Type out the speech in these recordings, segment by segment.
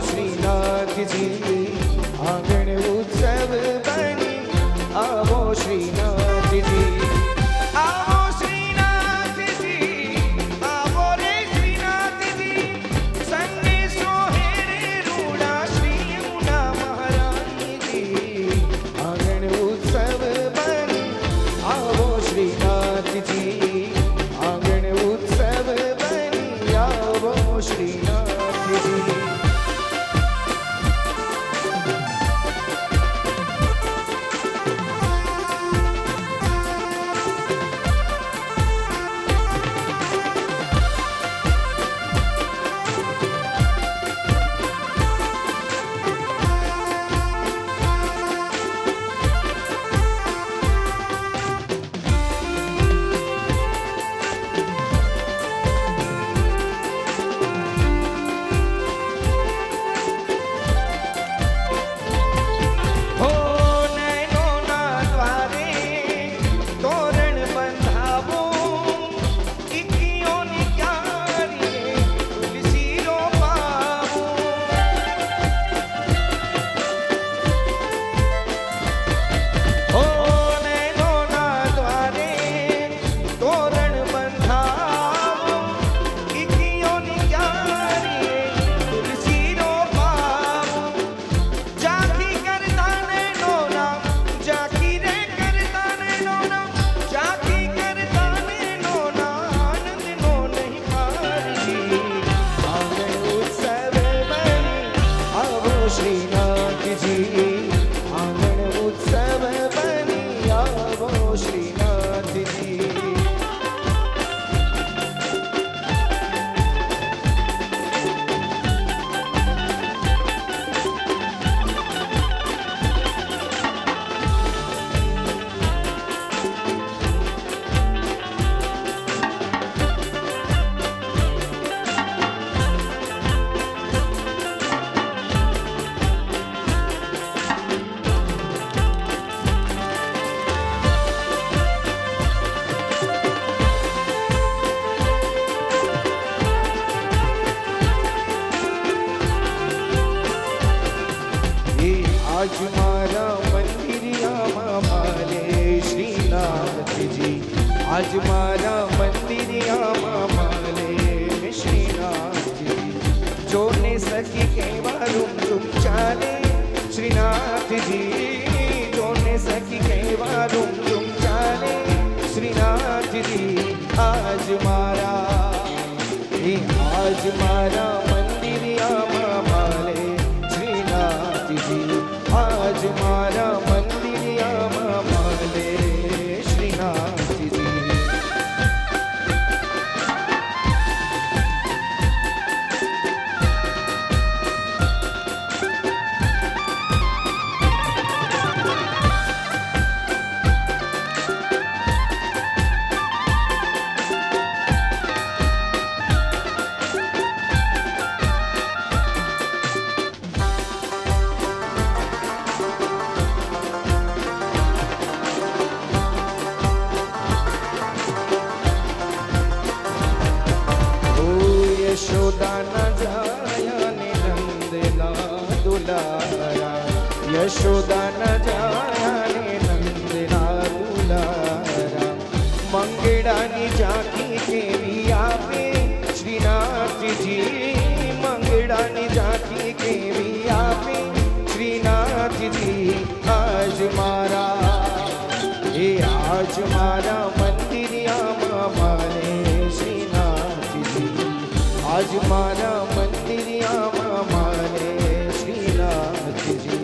श्रीनाथ जी आंगण उत्सव बनी आवो श्रीनाथ जी आवो श्रीनाथ जी आवो रे श्रीनाथ जी संगे सोहे रे रूड़ा श्री यमुना महारानी जी आंगण उत्सव बनी आवो श्रीनाथ जी आंगण उत्सव बनी आवो श्रीनाथ जी श्रीनाथ जी आंगण उत्सव बनी आवो श्रीनाथ जी आज मारा मंदिरिया माले श्रीनाथ जी आज मारा मंदिरिया माले श्रीनाथ जी जो ने सखी कहवा रूम तुम चाले श्रीनाथ जी जो ने सखी कहवा रूम तुम चाले श्रीनाथ जी आज मारा मंदिरिया माले श्रीनाथ जी आज मारा मंदिरिया माले श्रीनाथ जी यशोदा न जाया ने नंदना दुलारा यशोदा न जाया ने नंदना दुलारा मंगेड़ानी झांकी केवी आपे श्रीनाथ जी मंगेड़ानी झांकी केवी आपे श्रीनाथ जी आज मारा मंदिरिया माले श्रीनाथ जी आज मारा मंदिरिया माले श्रीनाथ जी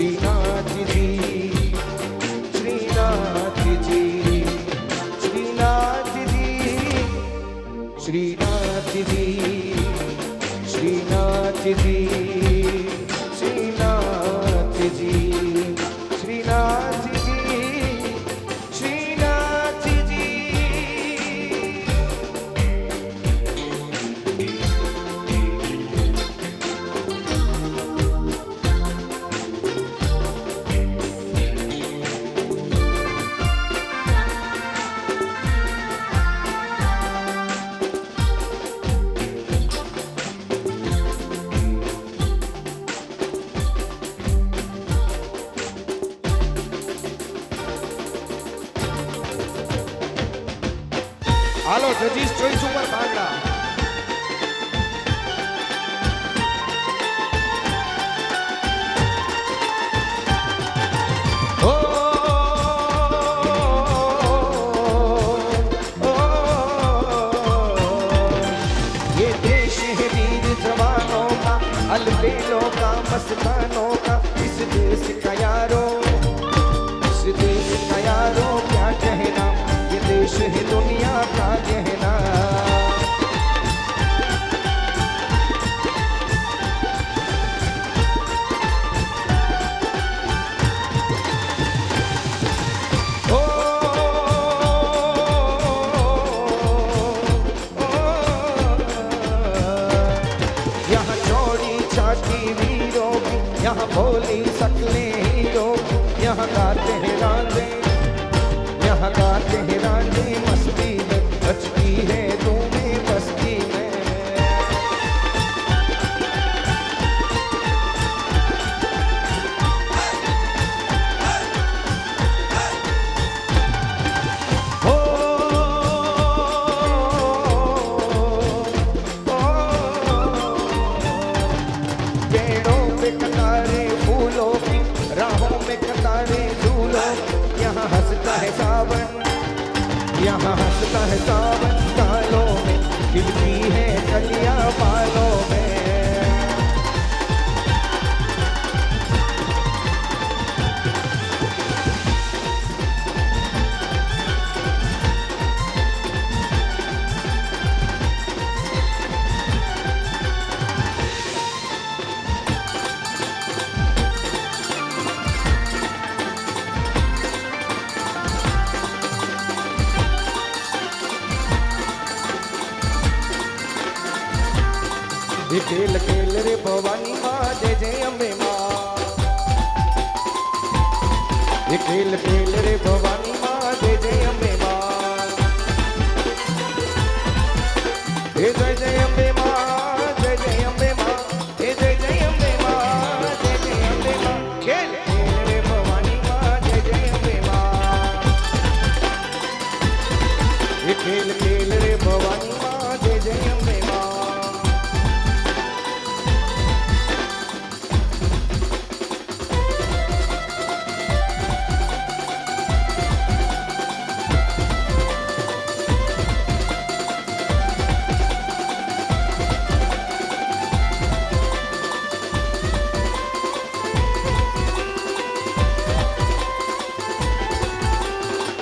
श्रीनाथ जी, श्रीनाथ जी, श्रीनाथ जी, श्रीनाथ जी, श्रीनाथ जी, श्रीनाथ जी, श्रीनाथ जी, श्रीनाथ जी। હાલો જજીસ ચોઈસ ઉપર ભાગડા ઓ ये देश है वीर जवानों का अलबेलों का मस्तानों का इस देश का यारो इस देश का यारो क्या कहना ये देश है दुनिया का कहना ओ, यहाँ चौड़ी छाती वीरों की यहाँ भोली सकले हीरों की यहाँ गाते हैं रांझे यहाँ गाते हैं रांझे मस्ती में बचती है तुम्हें बस्ती में ओ, पेड़ों पे कतारे फूलों की राहों में कतारे झूलों यहाँ हंसता है सावन यहाँ हंसता है सावन तालों में खिलती है कलियां बालों में ये खेल खेल रे भवानी माँ जय जय अम्बे माँ ये खेल खेल रे भवानी माँ जय जय अम्बे माँ ये जय जय अम्बे माँ जय जय अम्बे माँ ये जय जय अम्बे माँ जय जय अम्बे माँ खेल खेल रे भवानी माँ जय जय अम्बे माँ ये खेल खेल रे भवानी माँ जय जय अम्बे माँ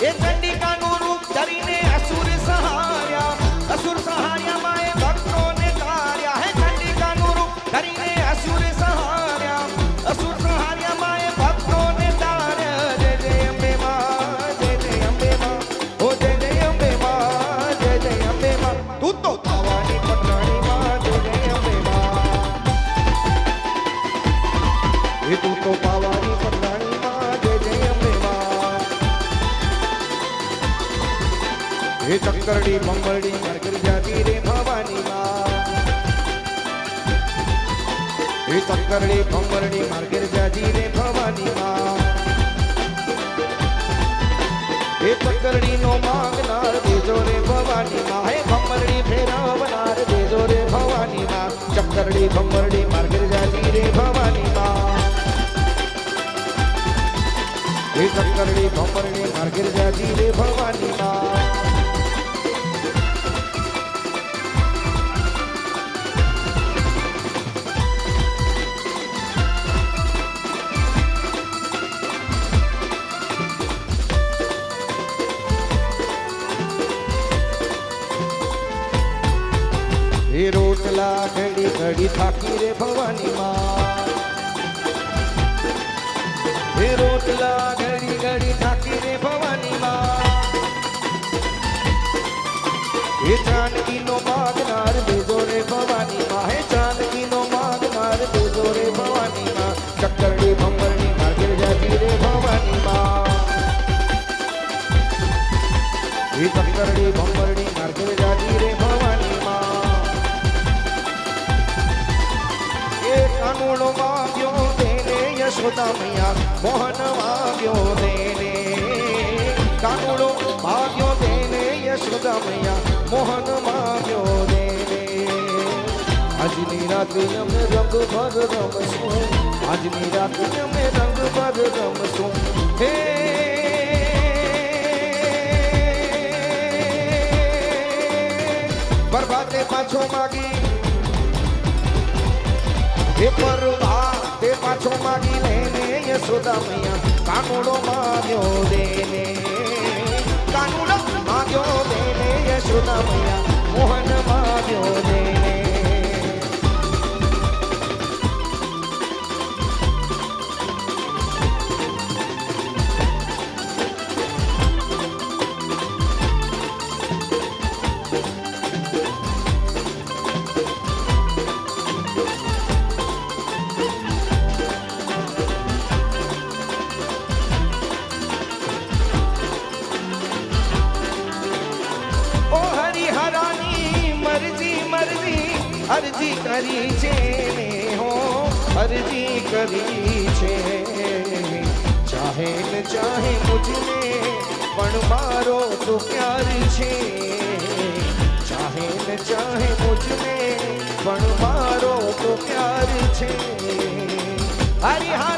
ये चंडिका नु रूप धरीने असुर सहार्या माए भक्तों ने तार्या है चंडिका नु रूप धरीने असुर सहार्या माए भक्तों ने तार्या जय जय अम्बे माँ जय जय अम्बे माँ ओ जय जय अम्बे माँ जय जय अम्बे माँ तू तो भवानी पटरानी माँ जय जय अम्बे माँ ये तू तो भवानी पटरानी माँ जय जय अम्बे माँ ये चक्करड़ी बम्बरड़ी मरकर जाती रे भवानी माँ ये चक्करड़ी बम्बरड़ी मरकर जाती रे भवानी माँ ये चक्करड़ी नो मांगनार देजो रे भवानी माँ हे बम्बरड़ी फेरावनार देजो रे भवानी माँ चक्करड़ी बम्बरड़ी मरकर जाती रे भवानी माँ ये चक्करड़ी बम्बरड़ी मरकर जाती रे भवानी माँ થાકી રે ભવાની માં એ રોટલા ઘડી ઘડી થાકી રે ભવાની માં એ ચાંદગીનો માગનાર દેજો રે ભવાની માં હે ચાંદગીનો માગનાર દેજો રે ભવાની માં ચક્કરડી ભમરડી માર્ગે જાતી રે ભવાની માં એ ચક્કરડી ભમરડી માર્ગે જાતી રે ભવાની માં એ કાનુડો માગ્યો તેને યશોદા મૈયા મોહન માગ્યો તેને કાનુડો માગ્યો તેને યશોદા મૈયા મોહન માગ્યો દેને આજની રાતે અમે રંગ ભર રમશું આજની રાતે અમે રંગ ભર રમશું હે પરભાતે પાછો માગી હે પરભાતે પાછો માગી લેને યશોદા મૈયા કાનુડો માગ્યો દેને કાનુડો માગ્યો દેને યશોદા મૈયા મોહન માગ્યો દેને અરજી કરી છે ને હો અરજી કરી છે ચાહે ન ચાહે મુझને પણ મારો તો પ્યાર છે ચાહે ન ચાહે મુझને પણ મારો તો પ્યાર છે હરી